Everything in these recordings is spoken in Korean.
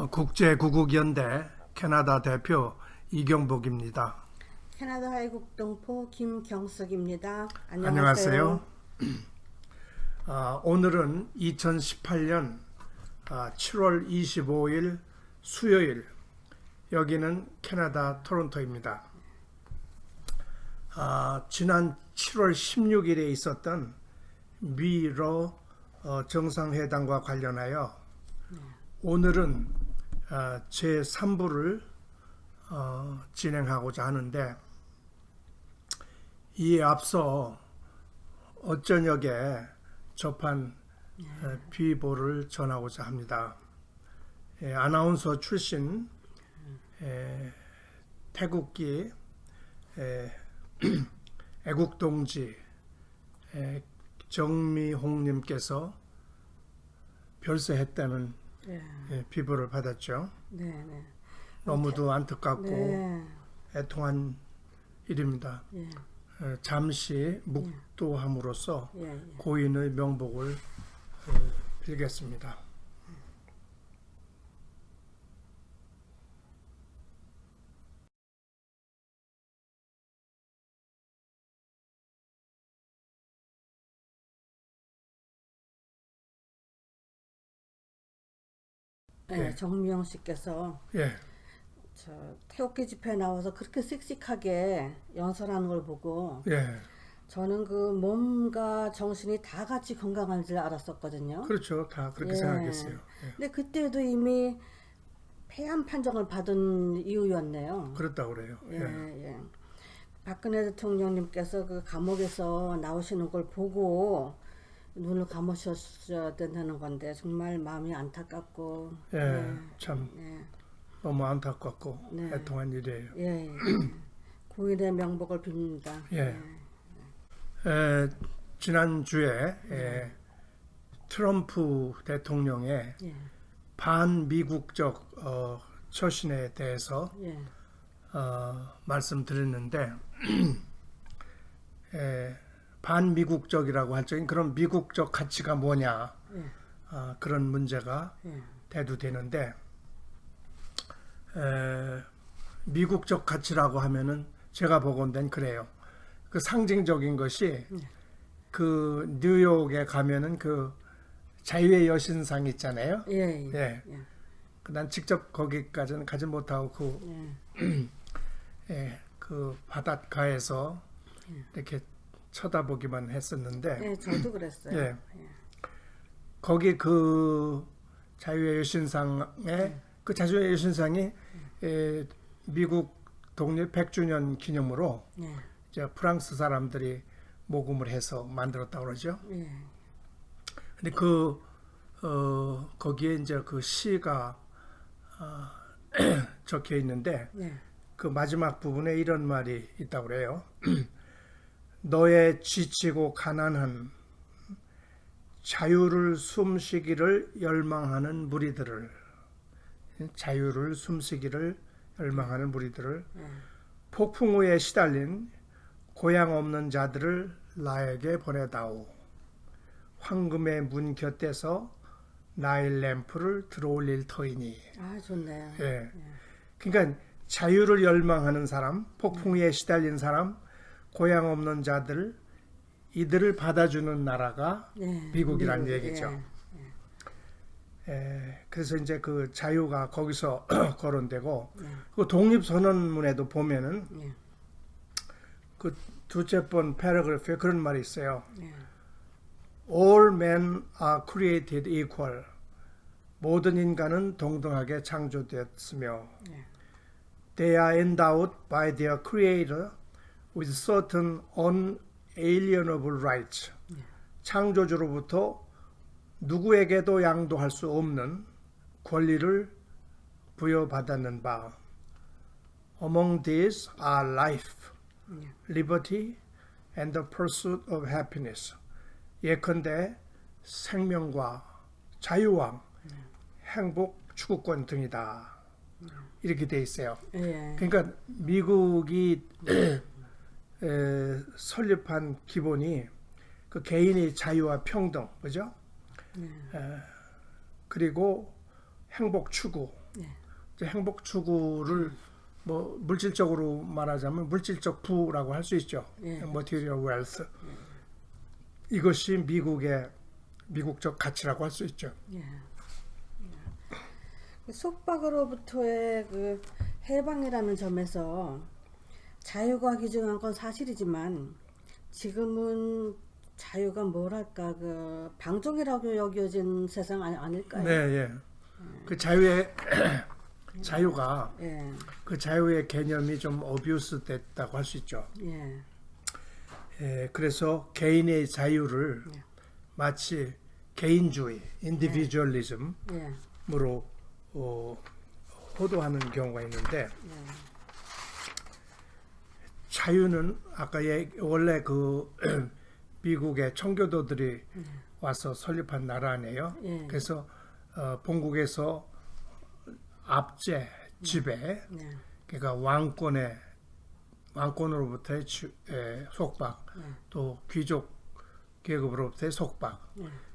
국제구국연대 캐나다 대표 이경복입니다. 캐나다의 국동포 김경석입니다. 안녕하세요. 오늘은 2018년 7월 25일 수요일, 여기는 캐나다 토론토입니다. 지난 7월 16일에 있었던 미러 정상회담과 관련하여 오늘은 제3부를 진행하고자 하는데, 이에 앞서 어저녁에 접한 비보를 전하고자 합니다. 아나운서 출신 태국기 애국동지 정미홍님께서 별세했다는 비보를 받았죠. 네. 너무도 안타깝고 네. 애통한 일입니다. 예. 잠시 묵도함으로써 예. 고인의 명복을 빌겠습니다. 네, 정미영 씨께서 예, 저 태극기 집회에 나와서 그렇게 씩씩하게 연설하는 걸 보고 예, 저는 그 몸과 정신이 다 같이 건강한 줄 알았었거든요. 그렇죠. 다 그렇게 예. 생각했어요. 예. 근데 그때도 이미 폐암 판정을 받은 이후였네요. 그렇다고 그래요. 예. 예. 박근혜 대통령님께서 그 감옥에서 나오시는 걸 보고 눈을 감으셨어야 된다는 건데 정말 마음이 안타깝고 참 예. 너무 안타깝고 네. 애통한 일이에요. 예. 고인의 명복을 빕니다. 예. 지난주에 트럼프 대통령의 예. 반미국적 처신에 대해서 예. 말씀드렸는데, 반미국적이라고 할 적인 그런 미국적 가치가 뭐냐, 그런 문제가 예. 대두되는데, 미국적 가치라고 하면은 제가 보건대는 그래요. 그 상징적인 것이 그 뉴욕에 가면은 그 자유의 여신상 있잖아요. 예. 난 직접 거기까지는 가지 못하고 그 바닷가에서 이렇게 쳐다보기만 했었는데, 예, 저도 그랬어요. 예. 거기 그 자유의 여신상에 그 자유의 여신상이 미국 독립 100주년 기념으로 예. 이제 프랑스 사람들이 모금을 해서 만들었다고 그러죠. 예. 근데 거기에 이제 그 시가 적혀 있는데, 예. 그 마지막 부분에 이런 말이 있다고 그래요. 너의 지치고 가난한 자유를 숨쉬기를 열망하는 무리들을, 자유를 숨쉬기를 열망하는 무리들을, 폭풍우에 시달린 고향 없는 자들을 나에게 보내다오. 황금의 문 곁에서 나의 램프를 들어올릴 터이니. 아, 좋네요. 예. 그러니까 자유를 열망하는 사람, 폭풍우에 시달린 사람, 고향 없는 자들, 이들을 받아주는 나라가 미국이란 얘기죠. 그래서 이제 그 자유가 거기서 거론되고, 그 독립선언문에도 보면은 그 두째 번 패러그래프에 그런 말이 있어요. All men are created equal. 모든 인간은 동등하게 창조되었으며, They are endowed by their creator with certain unalienable rights. 창조주로부터 누구에게도 양도할 수 없는 권리를 부여받았는 바. Among these are life, liberty, and the pursuit of happiness. 예컨대 생명과 자유와 행복, 추구권 등이다. 이렇게 돼 있어요. 그러니까 미국이 설립한 기본이 그 개인의 자유와 평등, 그죠? 그리고 행복 추구, 이제 행복 추구를 뭐 물질적으로 말하자면 물질적 부라고 할 수 있죠. 예. material wealth. 이것이 미국적 가치라고 할 수 있죠. 예. 속박으로부터의 그 해방이라는 점에서 자유가 귀중한 건 사실이지만 지금은 자유가 뭐랄까 그 방종이라고 여겨진 세상 아닐까요? 네, 예. 그 자유가 예. 그 자유의 개념이 좀 어뷰스 됐다고 할 수 있죠. 예. 예, 그래서 개인의 자유를 예. 마치 개인주의, 인디비주얼리즘으로 예. 호도하는 경우가 있는데 예. 자유는 아까 원래 그 미국의 청교도들이 와서 설립한 나라 아니에요. 예. 그래서 본국에서 압제, 지배, 예. 그러니까 왕권으로부터의 속박, 또 귀족 계급으로부터의 속박,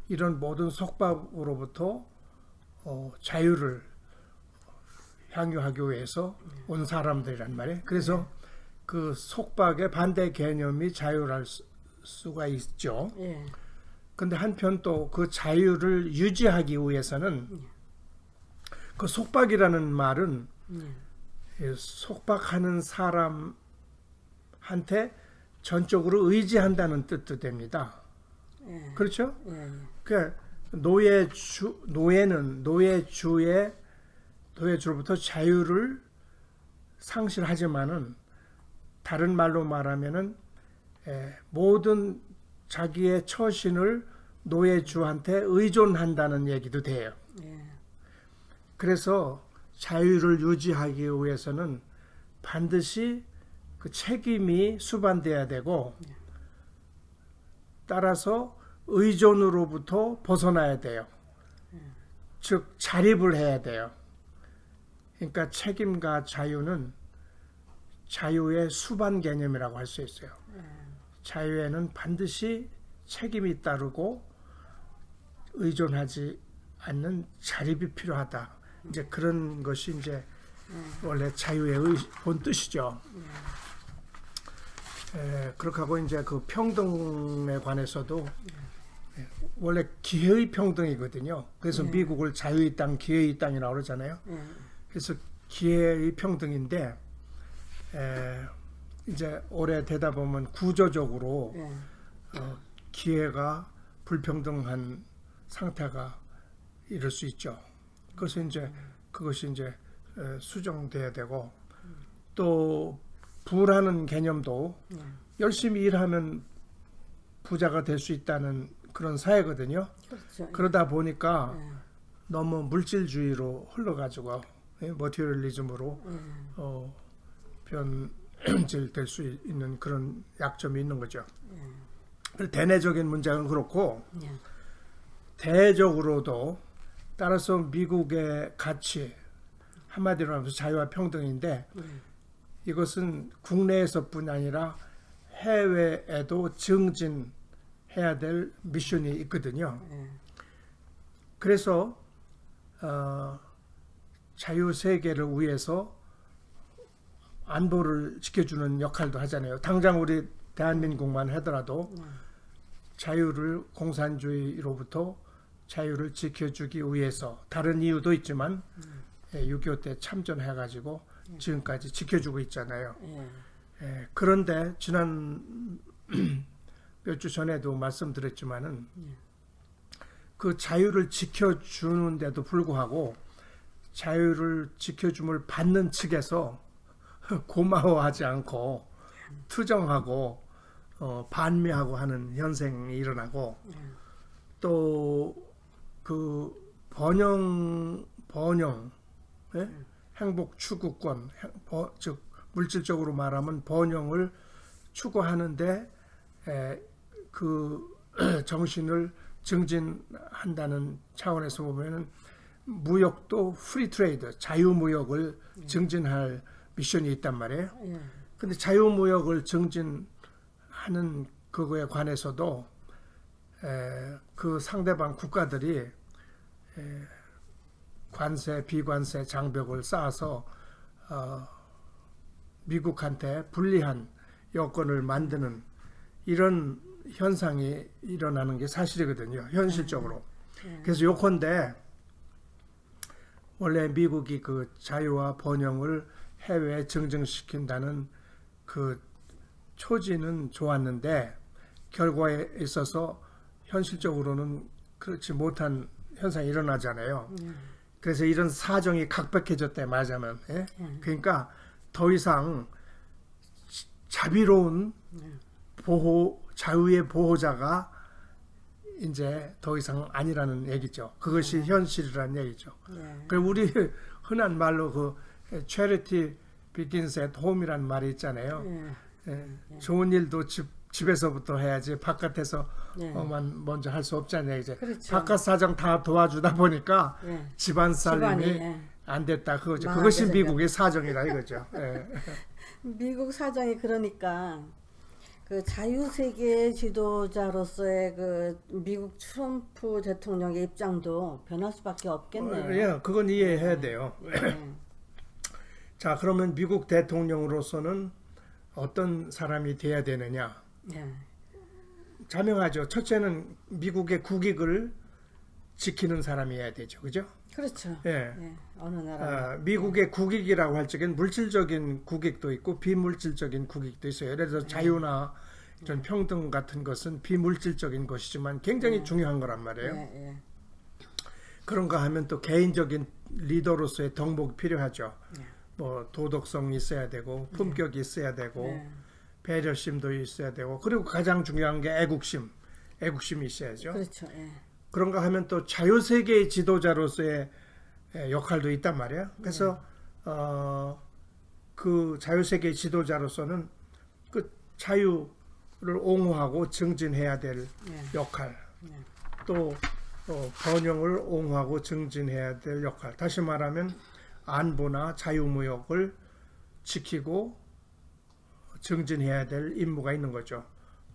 이런 모든 속박으로부터 자유를 향유하기 위해서 온 사람들이란 말이에요. 그래서 그 속박의 반대 개념이 자유랄 수가 있죠. 예. 근데 한편 또 그 자유를 유지하기 위해서는 그 속박이라는 말은 속박하는 사람한테 전적으로 의지한다는 뜻도 됩니다. 예. 그렇죠? 예. 그러니까 노예주로부터 자유를 상실하지만은 다른 말로 말하면은 모든 자기의 처신을 노예주한테 의존한다는 얘기도 돼요. 예. 그래서 자유를 유지하기 위해서는 반드시 그 책임이 수반돼야 되고 따라서 의존으로부터 벗어나야 돼요. 즉 자립을 해야 돼요. 그러니까 책임과 자유는 자유의 수반 개념이라고 할 수 있어요. 자유에는 반드시 책임이 따르고 의존하지 않는 자립이 필요하다. 이제 그런 것이 이제 원래 자유의 본 뜻이죠. 그렇게 하고 이제 그 평등에 관해서도 원래 기회의 평등이거든요. 그래서 미국을 자유의 땅, 기회의 땅이라고 그러잖아요. 그래서 기회의 평등인데 이제 오래 되다 보면 구조적으로 기회가 불평등한 상태가 이럴 수 있죠. 그래서 이제 그것이 이제 수정돼야 되고 또 부라는 개념도 열심히 일하면 부자가 될 수 있다는 그런 사회거든요. 그렇죠. 그러다 보니까 너무 물질주의로 흘러가지고 머티리얼리즘으로 변질될 수 있는 그런 약점이 있는 거죠. 대내적인 문제는 그렇고 대적으로도 따라서 미국의 가치 한마디로 하면서 자유와 평등인데 이것은 국내에서뿐 아니라 해외에도 증진해야 될 미션이 있거든요. 그래서 자유 세계를 위해서 안보를 지켜주는 역할도 하잖아요. 당장 우리 대한민국만 하더라도 자유를 공산주의로부터 자유를 지켜주기 위해서 다른 이유도 있지만 6.25 때 참전해가지고 지금까지 지켜주고 있잖아요. 그런데 지난 몇 주 전에도 말씀드렸지만은 그 자유를 지켜주는데도 불구하고 자유를 지켜줌을 받는 측에서 고마워하지 않고 투정하고 반미하고 하는 현상이 일어나고 또 그 번영 행복 추구권 즉 물질적으로 말하면 번영을 추구하는데 그 정신을 증진한다는 차원에서 보면은 무역도 프리 트레이드 자유무역을 증진할 미션이 있단 말이에요. 근데 자유무역을 증진하는 그거에 관해서도 그 상대방 국가들이 관세, 비관세 장벽을 쌓아서 미국한테 불리한 여건을 만드는 이런 현상이 일어나는 게 사실이거든요. 현실적으로. 그래서 요컨대 원래 미국이 그 자유와 번영을 해외에 증증시킨다는 그 초지는 좋았는데 결과에 있어서 현실적으로는 그렇지 못한 현상이 일어나잖아요. 그래서 이런 사정이 각박해졌대 말하자면. 예? 그러니까 더 이상 자비로운 자유의 보호자가 이제 더 이상 아니라는 얘기죠. 그것이 현실이라는 얘기죠. 그리고 우리 흔한 말로 그 charity begins at home이라는 말이 있잖아요. 좋은 일도 집에서부터 해야지 바깥에서만 먼저 할 수 없잖아요. 이제 그렇죠. 바깥 사정 다 도와주다 보니까 집안 살림이 집안이, 안 됐다 그거죠. 망하게 그것이 생겼다. 미국의 사정이라 이거죠. 미국 사정이 그러니까 그 자유세계 지도자로서의 그 미국 트럼프 대통령의 입장도 변할 수밖에 없겠네요. 예, 그건 이해해야 돼요. 자, 그러면 미국 대통령으로서는 어떤 사람이 돼야 되느냐? 자명하죠. 첫째는 미국의 국익을 지키는 사람이어야 되죠. 그죠? 그렇죠. 예. 어느 나라. 미국의 국익이라고 할 적엔 물질적인 국익도 있고 비물질적인 국익도 있어요. 예를 들어서 자유나 이런 평등 같은 것은 비물질적인 것이지만 굉장히 중요한 거란 말이에요. 그런가 하면 또 개인적인 리더로서의 덕목이 필요하죠. 뭐 도덕성이 있어야 되고 품격이 있어야 되고 배려심도 있어야 되고 그리고 가장 중요한 게 애국심이 있어야죠. 그렇죠. 그런가 하면 또 자유세계의 지도자로서의 역할도 있단 말이에요. 그래서 그 자유세계의 지도자로서는 그 자유를 옹호하고 증진해야 될 역할, 또 번영을 옹호하고 증진해야 될 역할. 다시 말하면 안보나 자유무역을 지키고 증진해야 될 임무가 있는 거죠.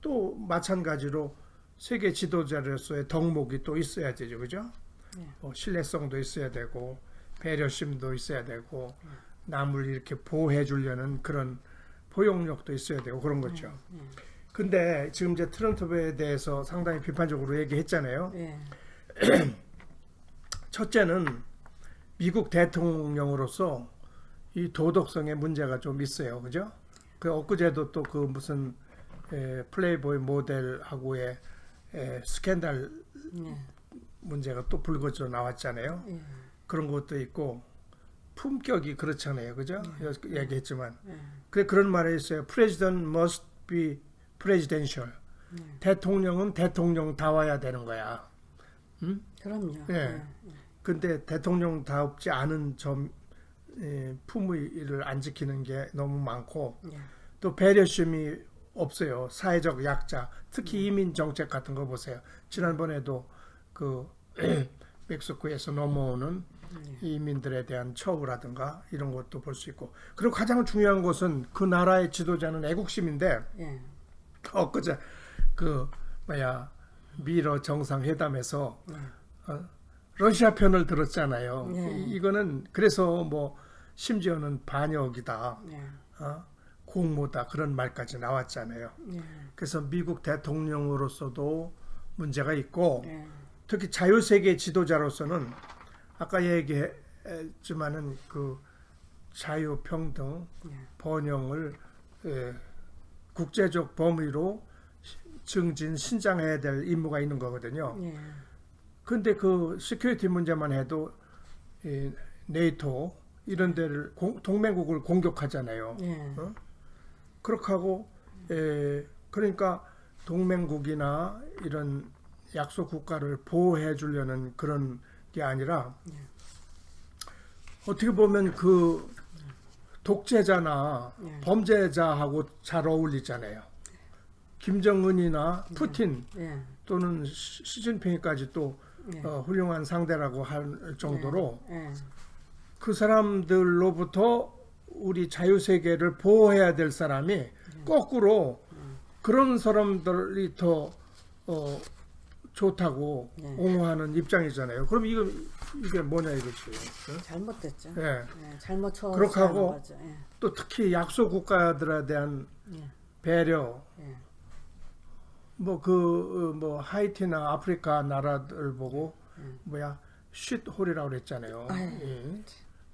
또 마찬가지로 세계 지도자로서의 덕목이 또 있어야 되죠. 그죠? 신뢰성도 있어야 되고 배려심도 있어야 되고 남을 이렇게 보호해 주려는 그런 포용력도 있어야 되고 그런 거죠. 근데 지금 이제 트럼프에 대해서 상당히 비판적으로 얘기했잖아요. 첫째는 미국 대통령으로서 이 도덕성의 문제가 좀 있어요. 그죠? 그 엊그제도 또 그 무슨 플레이보이 모델하고의 스캔들 문제가 또 불거져 나왔잖아요. 그런 것도 있고 품격이 그렇잖아요. 그죠? 얘기했지만 그런 말이 있어요. President must be presidential. 대통령은 대통령다워야 되는 거야. 그럼요. 근데 대통령답지 않은 품위를 안 지키는 게 너무 많고 또 배려심이 없어요. 사회적 약자, 특히 이민 정책 같은 거 보세요. 지난번에도 그 멕시코에서 넘어오는 이민들에 대한 처우라든가 이런 것도 볼 수 있고 그리고 가장 중요한 것은 그 나라의 지도자는 애국심인데 엊그제 미러 정상회담에서 러시아 편을 들었잖아요. 이거는 그래서 뭐 심지어는 반역이다, 공모다 그런 말까지 나왔잖아요. 그래서 미국 대통령으로서도 문제가 있고 특히 자유세계 지도자로서는 아까 얘기했지만은 그 자유, 평등, 번영을 국제적 범위로 신장해야 될 임무가 있는 거거든요. 근데 그 시큐리티 문제만 해도 네이토 이런 데를 동맹국을 공격하잖아요. 그렇게 하고 그러니까 동맹국이나 이런 약소 국가를 보호해 주려는 그런 게 아니라 어떻게 보면 그 독재자나 범죄자하고 잘 어울리잖아요. 김정은이나 푸틴 또는 시진핑까지 또 훌륭한 상대라고 할 정도로 그 사람들로부터 우리 자유세계를 보호해야 될 사람이 거꾸로 그런 사람들이 더 좋다고 옹호하는 입장이잖아요. 그럼 이거 이게 뭐냐 이거지. 어? 잘못됐죠. 예. 예, 잘못 그렇게 처리하는 하고 거죠. 예. 또 특히 약소 국가들에 대한 예. 배려, 예. 뭐 하이티나 아프리카 나라들 보고 뭐야 쉿홀이라고 그랬잖아요. 예.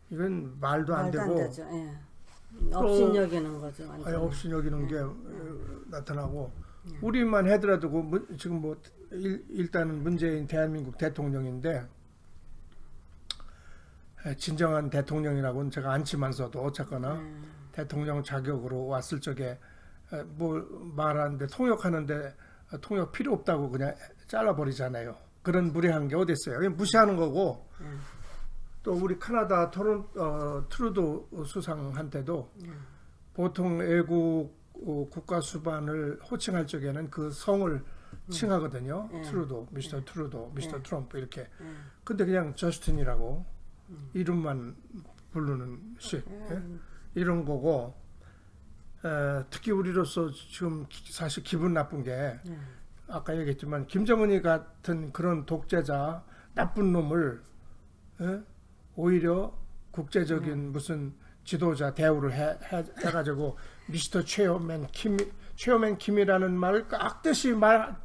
이건 말도 안 말도 안 되고 되죠. 예. 업신여기는 거죠. 완전히. 없이 여기는 게 나타나고 우리만 하더라도 지금 뭐 일단은 문재인 대한민국 대통령인데 진정한 대통령이라고는 제가 않지만서도 어쨌거나 대통령 자격으로 왔을 적에 뭐 말하는데 통역하는데 통역 필요 없다고 그냥 잘라버리잖아요. 그런 무례한 게 어디 있어요? 그냥 무시하는 거고 또 우리 카나다 트루도 수상한테도 보통 외국 국가 수반을 호칭할 적에는 그 성을 칭하거든요. 트루도, 미스터 트루도, 미스터 트럼프 이렇게. 근데 그냥 저스틴이라고 이름만 부르는 식 이런 거고 특히 우리로서 지금 사실 기분 나쁜 게 아까 얘기했지만 김정은이 같은 그런 독재자 나쁜 놈을 오히려 국제적인 무슨 지도자 대우를 해가지고 미스터 최어맨 킴이라는 말을 깍듯이 말할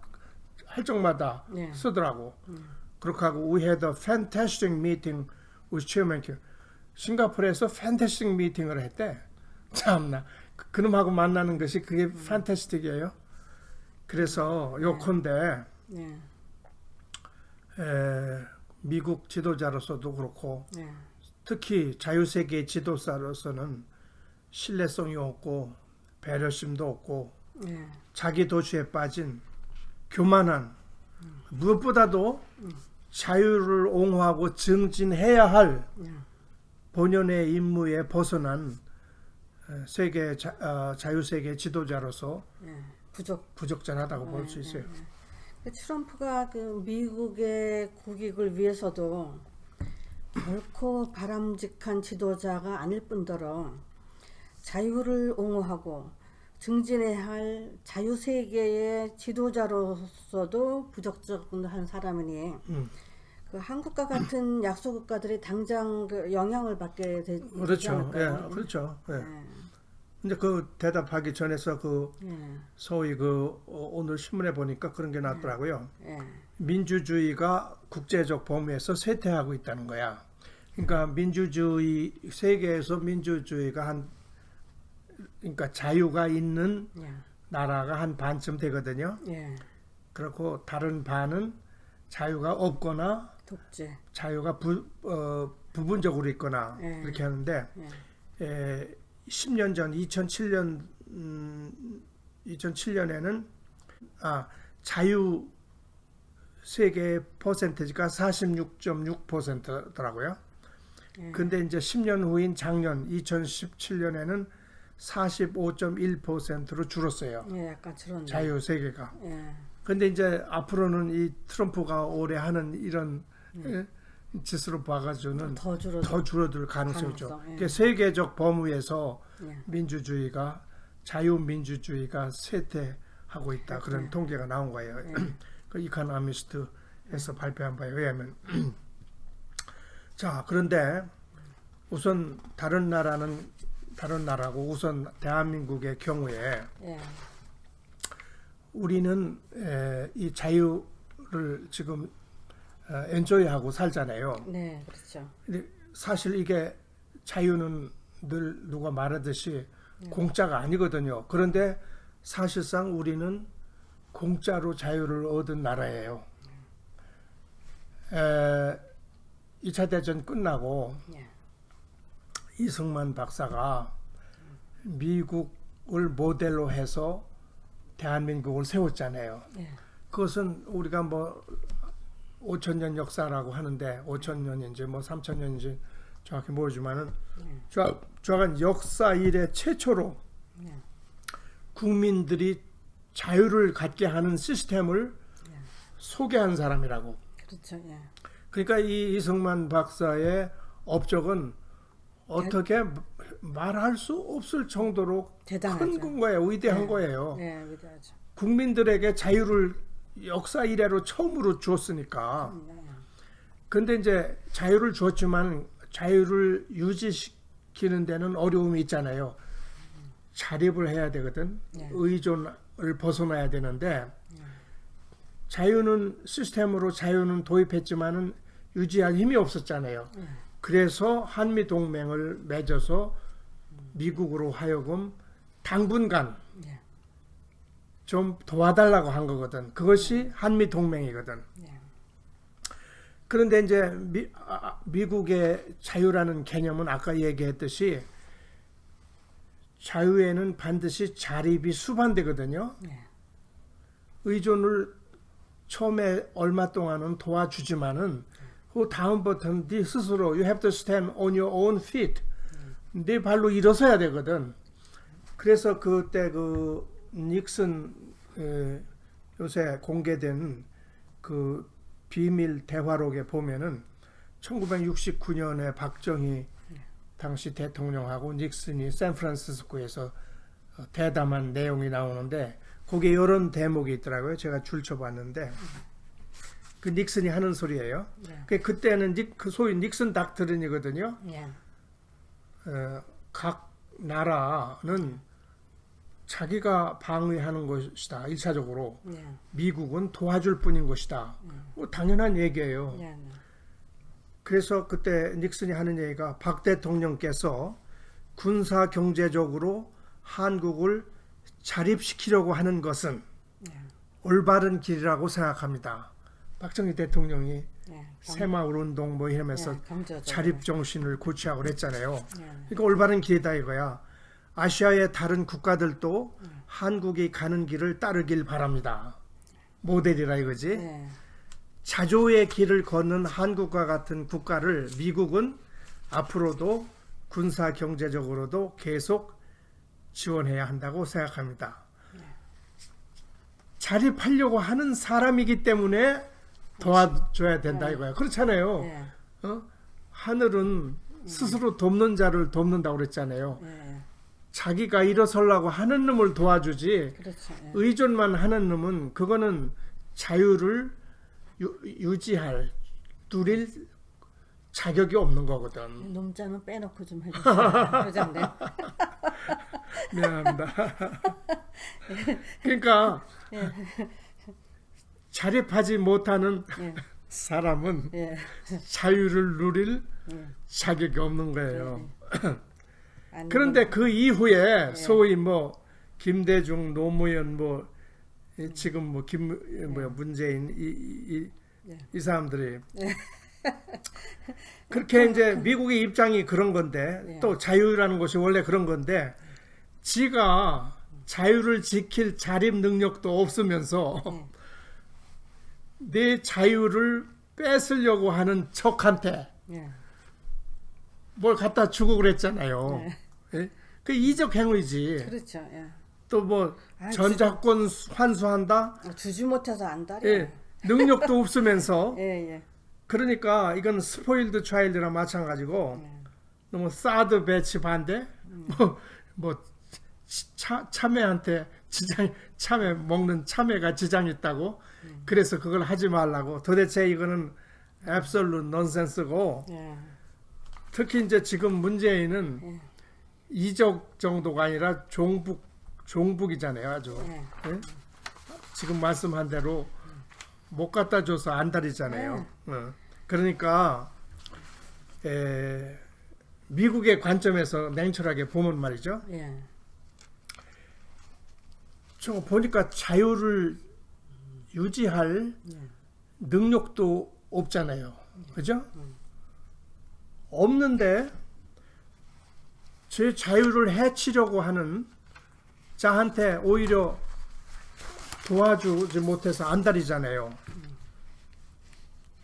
적마다 쓰더라고. 그렇게 하고 we had a fantastic meeting with Chairman Kim. 싱가포르에서 fantastic meeting을 했대. 참나 그놈하고 만나는 것이 그게 fantastic이에요. 그래서 요컨대 미국 지도자로서도 그렇고 특히 자유세계 지도자로서는 신뢰성이 없고 배려심도 없고 자기 도취에 빠진 교만한 무엇보다도 자유를 옹호하고 증진해야 할 본연의 임무에 벗어난 세계 자유세계 지도자로서 부적절하다고 볼 수 있어요. 트럼프가 그 미국의 국익을 위해서도 결코 바람직한 지도자가 아닐 뿐더러 자유를 옹호하고 증진해야 할 자유세계의 지도자로서도 부적절한 사람이니 그 한국과 같은 약소국가들이 당장 그 영향을 받게 되지 그렇죠. 않을까요? 예, 그렇죠. 예. 근데 그 대답하기 전에서 그 소위 그 오늘 신문에 보니까 그런 게 나왔더라고요. 민주주의가 국제적 범위에서 쇠퇴하고 있다는 거야. 그러니까 민주주의 세계에서 민주주의가 그러니까 자유가 있는 나라가 한 반쯤 되거든요. 그렇고 다른 반은 자유가 없거나 독재. 자유가 부분적으로 있거나 이렇게 하는데 10년 전 2007년에는 자유 세계의 퍼센티지가 46.6%더라고요. 근데 이제 10년 후인 작년 2017년에는 45.1%로 줄었어요. 약간 줄었네. 자유 세계가. 근데 이제 앞으로는 이 트럼프가 올해 하는 이런 짓으로 봐가지고는 더 줄어들 가능성이 있죠. 그러니까 세계적 범위에서 민주주의가 자유민주주의가 쇠퇴하고 있다. 그런 통계가 나온 거예요. 그 이코노미스트에서 발표한 바에 의하면. 자, 그런데 우선 다른 나라고 우선 대한민국의 경우에 우리는 이 자유를 지금 엔조이하고 살잖아요. 네, 그렇죠. 근데 사실 이게 자유는 늘 누가 말하듯이 공짜가 아니거든요. 그런데 사실상 우리는 공짜로 자유를 얻은 나라예요. 2차 대전 끝나고 이승만 박사가 미국을 모델로 해서 대한민국을 세웠잖아요. 그것은 우리가 뭐 5,000년 역사라고 하는데 5,000년인지 뭐 3,000년인지 정확히 모르지만은 조간 역사 이래 최초로 국민들이 자유를 갖게 하는 시스템을 소개한 사람이라고. 그렇죠. 그러니까 이 이승만 박사의 업적은 어떻게 말할 수 없을 정도로 대단하죠. 큰 거예요. 위대한 거예요. 네, 위대하죠. 국민들에게 자유를 역사 이래로 처음으로 주었으니까 근데 이제 자유를 주었지만 자유를 유지시키는 데는 어려움이 있잖아요. 자립을 해야 되거든. 네. 의존을 벗어나야 되는데 자유는 시스템으로 자유는 도입했지만은 유지할 힘이 없었잖아요. 그래서 한미 동맹을 맺어서 미국으로 하여금 당분간 네. 좀 도와달라고 한 거거든. 그것이 한미 동맹이거든. 네. 그런데 이제 미국의 자유라는 개념은 아까 얘기했듯이 자유에는 반드시 자립이 수반되거든요. 네. 의존을 처음에 얼마 동안은 도와주지만은 그 다음부터는 네 스스로 you have to stand on your own feet. 네 발로 일어서야 되거든. 그래서 그때 그 닉슨 요새 공개된 그 비밀 대화록에 보면은 1969년에 박정희 당시 대통령하고 닉슨이 샌프란시스코에서 대담한 내용이 나오는데 거기에 이런 대목이 있더라고요. 제가 줄쳐봤는데 그 닉슨이 하는 소리예요. 네. 그때는 그 소위 닉슨 닥트린이거든요. 네. 각 나라는 자기가 방위하는 것이다. 1차적으로. 네. 미국은 도와줄 뿐인 것이다. 뭐 당연한 얘기예요. 네. 네. 그래서 그때 닉슨이 하는 얘기가 박 대통령께서 군사 경제적으로 한국을 자립시키려고 하는 것은 네. 올바른 길이라고 생각합니다. 박정희 대통령이 네. 새마을 운동 뭐 이러면서 네, 강조하죠. 자립 정신을 고취하고 그랬잖아요. 네. 그러니까 올바른 길이다 이거야. 아시아의 다른 국가들도 한국이 가는 길을 따르길 바랍니다. 모델이라 이거지. 네. 자조의 길을 걷는 한국과 같은 국가를 미국은 앞으로도 군사 경제적으로도 계속 지원해야 한다고 생각합니다. 자립하려고 하는 사람이기 때문에 도와줘야 된다 이거야. 그렇잖아요. 네. 하늘은 스스로 돕는 자를 돕는다고 그랬잖아요. 네. 자기가 일어서려고 하는 놈을 도와주지 그렇죠. 네. 의존만 하는 놈은 그거는 자유를 유지할 누릴 자격이 없는 거거든. 놈자는 빼놓고 좀 해주세요. 회장님. 미안합니다. 그러니까 자립하지 못하는 예. 사람은 예. 자유를 누릴 예. 자격이 없는 거예요. 아니, 그런데 그 이후에 소위 뭐 김대중, 노무현 뭐 지금 뭐 문재인 이 사람들이 그렇게 이제 미국의 입장이 그런 건데 또 자유라는 것이 원래 그런 건데 지가 자유를 지킬 자립 능력도 없으면서 내 자유를 뺏으려고 하는 척한테 예. 뭘 갖다 주고 그랬잖아요. 예? 그 이적 행위지. 그렇죠. 예. 또 뭐 아, 전작권 환수한다. 주지 못해서 안달이야. 예. 능력도 없으면서 예, 예. 그러니까 이건 스포일드 차일드랑 마찬가지고 너무 사드 배치 반대 뭐 참외한테 참외 먹는 참외가 지장이 있다고 그래서 그걸 하지 말라고 도대체 이거는 앱솔루트 넌센스고 예. 특히 이제 지금 문재인은 이적 정도가 아니라 종북이잖아요 아주 예? 지금 말씀한 대로 못 갖다 줘서 안달이잖아요. 그러니까 미국의 관점에서 냉철하게 보면 말이죠. 예. 저 보니까 자유를 유지할 능력도 없잖아요. 그죠? 없는데 제 자유를 해치려고 하는 자한테 오히려 도와주지 못해서 안달이잖아요.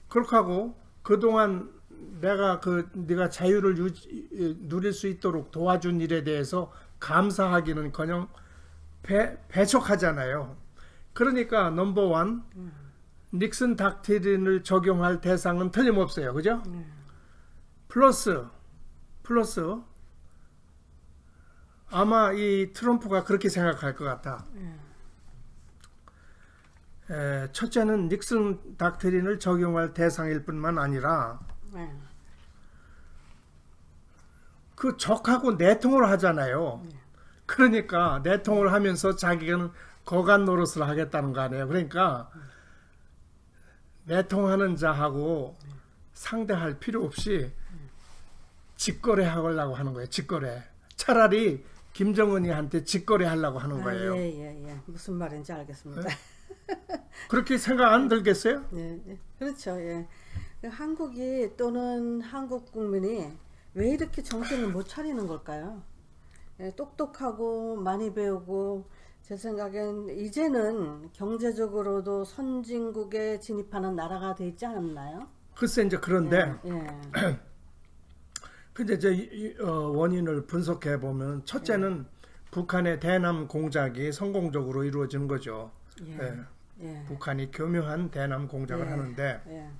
그렇게 하고 그동안 내가 네가 자유를 누릴 수 있도록 도와준 일에 대해서 감사하기는커녕 배척하잖아요. 그러니까 넘버원 닉슨 닥트린을 적용할 대상은 틀림없어요. 그죠? 플러스 아마 이 트럼프가 그렇게 생각할 것 같아. 첫째는 닉슨 닥트린을 적용할 대상일 뿐만 아니라 네. 그 적하고 내통을 하잖아요. 그러니까 내통을 하면서 자기는 거간 노릇을 하겠다는 거 아니에요. 그러니까 내통하는 자하고 상대할 필요 없이 직거래 하려고 하는 거예요. 직거래. 차라리 김정은이한테 직거래 하려고 하는 거예요. 예. 무슨 말인지 알겠습니다. 그렇게 생각 안 들겠어요? 예. 그렇죠. 예. 한국이 또는 한국 국민이 왜 이렇게 정신을 못 차리는 걸까요? 예, 똑똑하고 많이 배우고 제 생각엔 이제는 경제적으로도 선진국에 진입하는 나라가 돼 있지 않았나요? 글쎄 이제 그런데 예. 근데 이제 원인을 분석해 보면 첫째는 북한의 대남 공작이 성공적으로 이루어지는 거죠. 예. 북한이 교묘한 대남 공작을 하는데 예.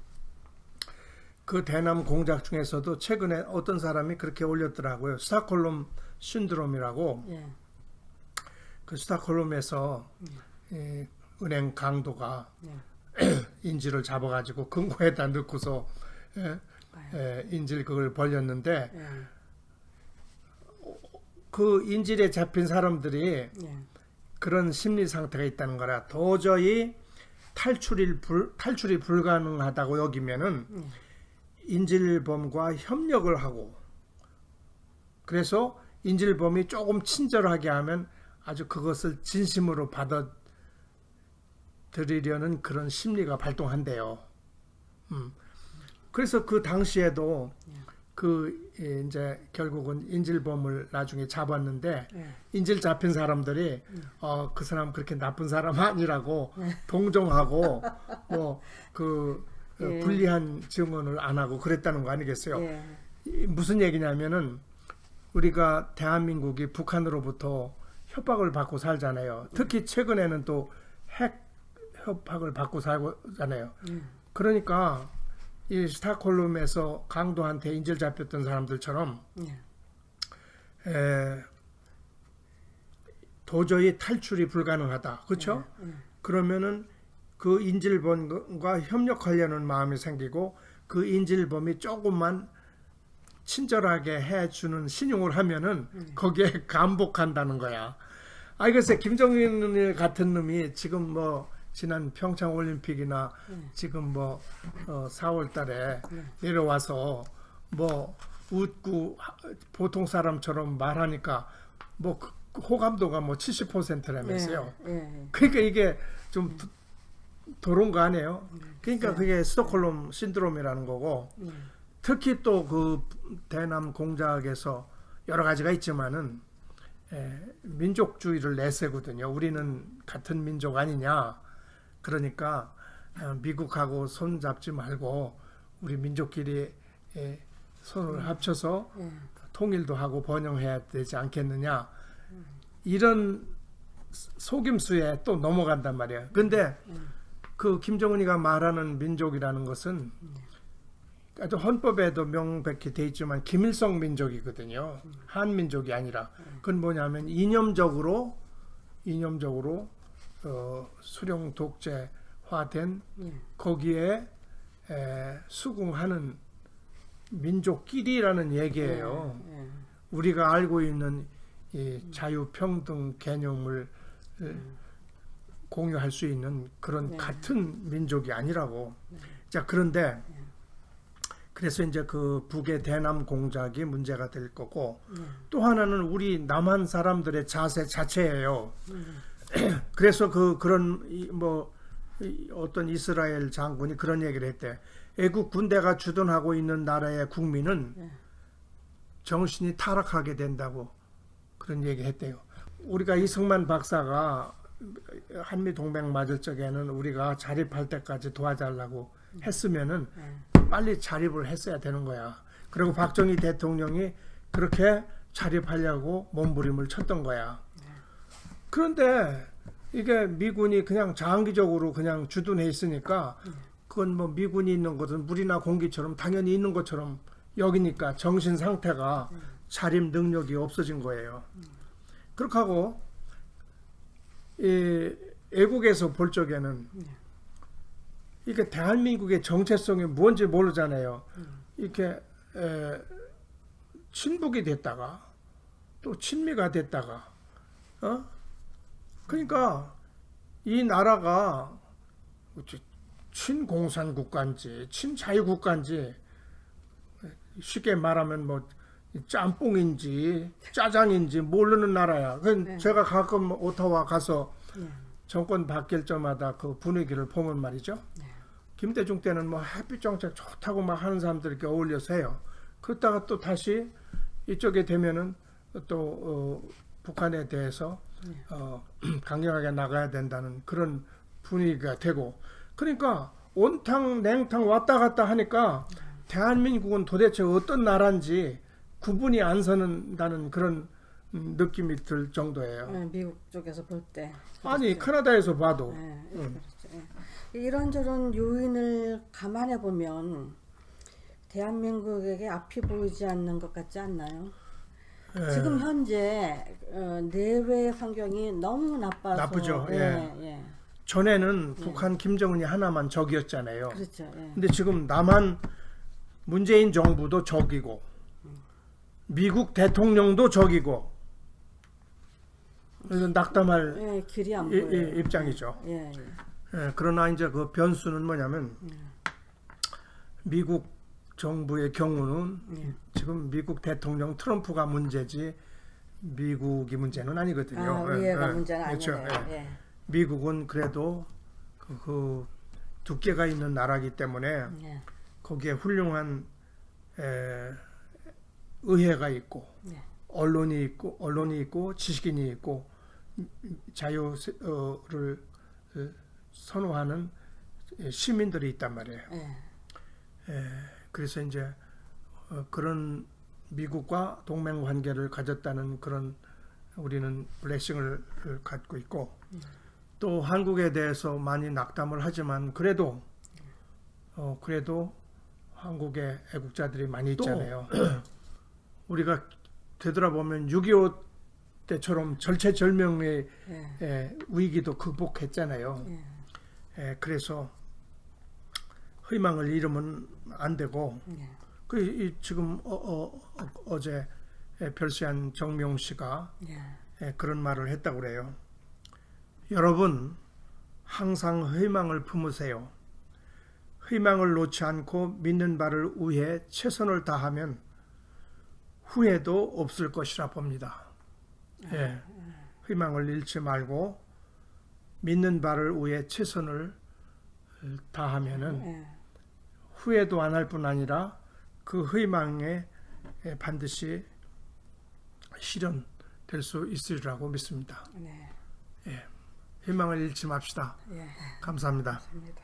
그 대남 공작 중에서도 최근에 어떤 사람이 그렇게 올렸더라고요. 스톡홀름 신드롬이라고. 예. 그 스톡홀름에서 이 은행 강도가 인질을 잡아가지고 금고에다 넣고서 인질 그걸 벌렸는데 그 인질에 잡힌 사람들이 그런 심리 상태가 있다는 거라 도저히 탈출이 불가능하다고 여기면은 인질범과 협력을 하고 그래서 인질범이 조금 친절하게 하면 아주 그것을 진심으로 받아들이려는 그런 심리가 발동한대요. 그래서 그 당시에도 그 이제 결국은 인질범을 나중에 잡았는데 인질 잡힌 사람들이 그 사람 그렇게 나쁜 사람 아니라고 동정하고 뭐 그 불리한 증언을 안 하고 그랬다는 거 아니겠어요? 무슨 얘기냐면은 우리가 대한민국이 북한으로부터 협박을 받고 살잖아요. 특히 최근에는 또 핵 협박을 받고 살잖아요. 그러니까 이 스톡홀름에서 강도한테 인질 잡혔던 사람들처럼 도저히 탈출이 불가능하다. 그렇죠? 그러면은 그 인질범과 협력하려는 마음이 생기고 그 인질범이 조금만 친절하게 해주는 신용을 하면은 거기에 감복한다는 거야. 글쎄 김정일 같은 놈이 지금 뭐 지난 평창 올림픽이나 지금 뭐 4월 달에 내려와서 뭐 웃고 보통 사람처럼 말하니까 뭐 호감도가 뭐 70%라면서요. 그러니까 이게 좀 도로운 거 아니에요? 그러니까 그게 스톡홀름 신드롬이라는 거고 특히 또 그 대남 공작에서 여러 가지가 있지만은 민족주의를 내세거든요. 우리는 같은 민족 아니냐. 그러니까 미국하고 손 잡지 말고 우리 민족끼리 손을 합쳐서 통일도 하고 번영해야 되지 않겠느냐. 이런 속임수에 또 넘어간단 말이에요. 근데 그 김정은이가 말하는 민족이라는 것은 아주 헌법에도 명백히 돼 있지만 김일성 민족이거든요. 한민족이 아니라. 그건 뭐냐면 이념적으로 수령 독재화된 거기에 수긍하는 민족끼리라는 얘기예요. 우리가 알고 있는 이 자유평등 개념을 공유할 수 있는 그런 같은 민족이 아니라고. 자, 그런데 그래서 이제 그 북의 대남 공작이 문제가 될 거고 또 하나는 우리 남한 사람들의 자세 자체예요. 그래서 그런 어떤 이스라엘 장군이 그런 얘기를 했대. 애국 군대가 주둔하고 있는 나라의 국민은 정신이 타락하게 된다고 그런 얘기 했대요. 우리가 이승만 박사가 한미동맹 맞을 적에는 우리가 자립할 때까지 도와달라고 했으면은 빨리 자립을 했어야 되는 거야. 그리고 박정희 대통령이 그렇게 자립하려고 몸부림을 쳤던 거야. 그런데 이게 미군이 그냥 장기적으로 그냥 주둔해 있으니까 그건 뭐 미군이 있는 것은 물이나 공기처럼 당연히 있는 것처럼 여기니까 정신 상태가 자립 능력이 없어진 거예요. 그렇게 하고 애국에서 볼 적에는 이게 대한민국의 정체성이 뭔지 모르잖아요. 이렇게 친북이 됐다가 또 친미가 됐다가 그러니까 이 나라가 친공산국가인지 친자유국가인지 쉽게 말하면 뭐 짬뽕인지 짜장인지 모르는 나라야. 제가 가끔 오타와 가서 정권 바뀔 때마다 그 분위기를 보면 말이죠. 김대중 때는 뭐 햇빛 정책 좋다고 막 하는 사람들 이렇게 어울려서 해요. 그러다가 또 다시 이쪽에 되면은 또 북한에 대해서 강경하게 나가야 된다는 그런 분위기가 되고, 그러니까 온탕 냉탕 왔다 갔다 하니까 대한민국은 도대체 어떤 나라인지 구분이 안 서는다는 그런 느낌이 들 정도예요. 미국 쪽에서 볼 때. 아니 캐나다에서 봐도 그렇죠. 이런저런 요인을 감안해 보면 대한민국에게 앞이 보이지 않는 것 같지 않나요? 지금 현재 내외 환경이 너무 나빠서 나쁘죠. 전에는 북한 김정은이 하나만 적이었잖아요. 그렇죠. 근데 지금 남한 문재인 정부도 적이고 미국 대통령도 적이고, 그래서 낙담할 길이 안 보여요. 입장이죠. 그러나 이제 그 변수는 뭐냐면 미국 정부의 경우는 지금 미국 대통령 트럼프가 문제지 미국이 문제는 아니거든요. 위에가 문제는 그렇죠. 아니에요. 미국은 그래도 그 두께가 있는 나라이기 때문에 거기에 훌륭한 의회가 있고 언론이 있고 지식인이 있고 자유를 선호하는 시민들이 있단 말이에요. 그래서 이제 그런 미국과 동맹 관계를 가졌다는 그런 우리는 블레싱을 갖고 있고, 또 한국에 대해서 많이 낙담을 하지만 그래도 한국의 애국자들이 많이 있잖아요. 우리가 되돌아보면 6.25 때처럼 절체절명의 위기도 극복했잖아요. 그래서 희망을 잃으면 안 되고, 지금 어제 별세한 정명 씨가 그런 말을 했다고 그래요. 여러분 항상 희망을 품으세요. 희망을 놓지 않고 믿는 바를 위해 최선을 다하면 후회도 없을 것이라 봅니다. 희망을 잃지 말고 믿는 바를 위해 최선을 다하면은 후회도 안 할 뿐 아니라 그 희망에 반드시 실현될 수 있으리라고 믿습니다. 희망을 잃지 맙시다. 감사합니다. 감사합니다.